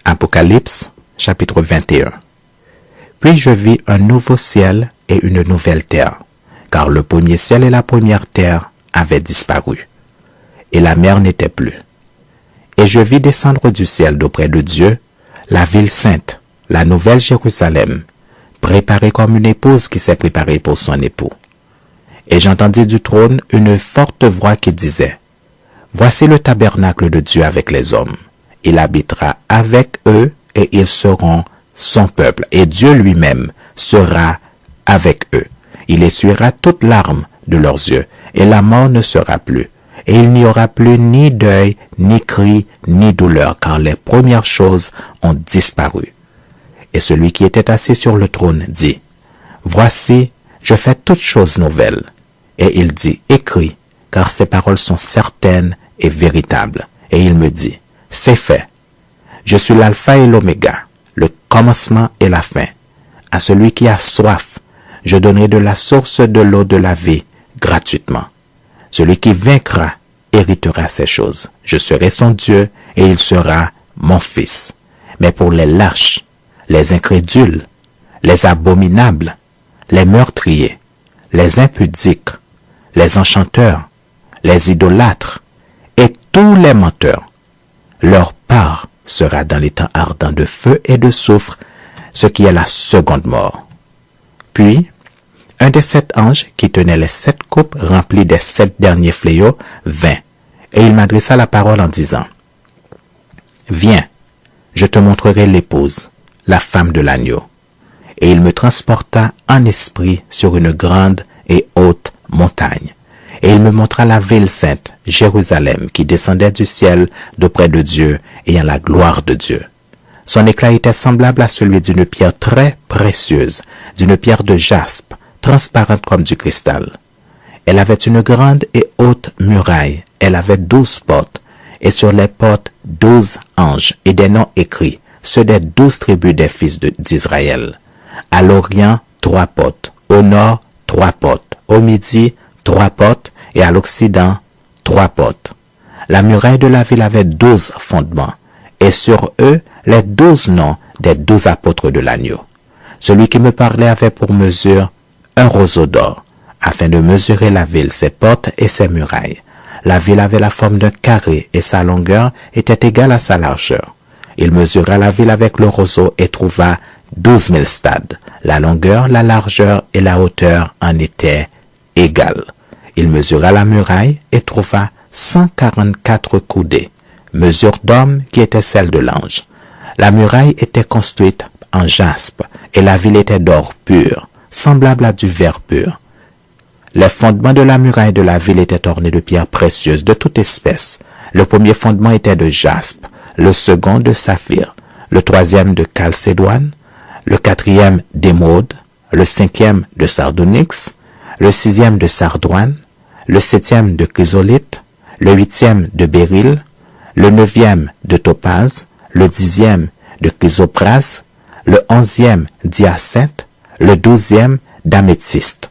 Apocalypse, chapitre 21. Puis je vis un nouveau ciel et une nouvelle terre, car le premier ciel et la première terre avaient disparu, et la mer n'était plus. Et je vis descendre du ciel d'auprès de Dieu la ville sainte, la nouvelle Jérusalem, préparée comme une épouse qui s'est préparée pour son époux. Et j'entendis du trône une forte voix qui disait, « Voici le tabernacle de Dieu avec les hommes. Il habitera avec eux et ils seront son peuple. Et Dieu lui-même sera avec eux. Il essuiera toute larme de leurs yeux et la mort ne sera plus. Et il n'y aura plus ni deuil, ni cri, ni douleur, car les premières choses ont disparu. » Et celui qui était assis sur le trône dit, « Voici, je fais toutes choses nouvelles. » Et il dit, « Écris, car ces paroles sont certaines et véritables. » Et il me dit, « C'est fait. Je suis l'alpha et l'oméga, le commencement et la fin. À celui qui a soif, je donnerai de la source de l'eau de la vie gratuitement. Celui qui vaincra héritera ces choses. Je serai son Dieu et il sera mon fils. Mais pour les lâches, les incrédules, les abominables, les meurtriers, les impudiques, les enchanteurs, les idolâtres et tous les menteurs, leur part sera dans les temps ardents de feu et de soufre, ce qui est la seconde mort. » Puis, un des 7 anges qui tenait les 7 coupes remplies des 7 derniers fléaux vint, et il m'adressa la parole en disant, « Viens, je te montrerai l'épouse, la femme de l'agneau. » Et il me transporta en esprit sur une grande et haute montagne. Et il me montra la ville sainte, Jérusalem, qui descendait du ciel d'auprès de Dieu, ayant la gloire de Dieu. Son éclat était semblable à celui d'une pierre très précieuse, d'une pierre de jaspe, transparente comme du cristal. Elle avait une grande et haute muraille. Elle avait 12 portes, et sur les portes 12 anges, et des noms écrits, ceux des 12 tribus des fils d'Israël. À l'Orient, 3 portes, au Nord, 3 portes, au Midi, 3 portes, et à l'Occident, 3 portes. La muraille de la ville avait 12 fondements, et sur eux, les 12 noms des 12 apôtres de l'agneau. Celui qui me parlait avait pour mesure un roseau d'or, afin de mesurer la ville, ses portes et ses murailles. La ville avait la forme d'un carré, et sa longueur était égale à sa largeur. Il mesura la ville avec le roseau et trouva 12 000 stades. La longueur, la largeur et la hauteur en étaient égales. Il mesura la muraille et trouva 144 coudées, mesure d'homme qui était celle de l'ange. La muraille était construite en jaspe, et la ville était d'or pur, semblable à du verre pur. Les fondements de la muraille de la ville étaient ornés de pierres précieuses de toute espèce. Le premier fondement était de jaspe, le second de saphir, le troisième de chalcédoine, le quatrième d'émeraude, le cinquième de sardonyx, le sixième de sardoine, le septième de chrysolite, le huitième de béryl, le neuvième de topaze, le 10e de chrysoprase, le 11e d'hyacinthe, le 12e d'améthyste.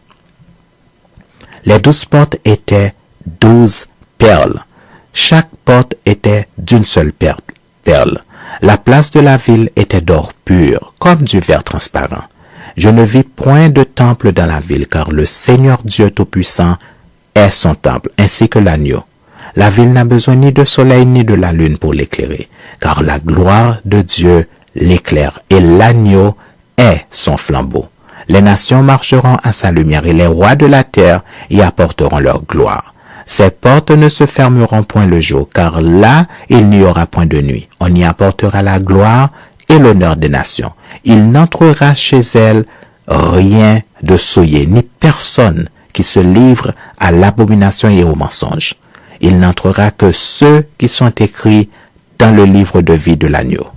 Les 12 portes étaient 12 perles. Chaque porte était d'une seule perle. La place de la ville était d'or pur, comme du verre transparent. Je ne vis point de temple dans la ville, car le Seigneur Dieu Tout-Puissant est son temple, ainsi que l'agneau. La ville n'a besoin ni de soleil ni de la lune pour l'éclairer, car la gloire de Dieu l'éclaire, et l'agneau est son flambeau. Les nations marcheront à sa lumière, et les rois de la terre y apporteront leur gloire. Ces portes ne se fermeront point le jour, car là il n'y aura point de nuit. On y apportera la gloire et l'honneur des nations. Il n'entrera chez elles rien de souillé, ni personne qui se livre à l'abomination et au mensonge. Il n'entrera que ceux qui sont écrits dans le livre de vie de l'agneau.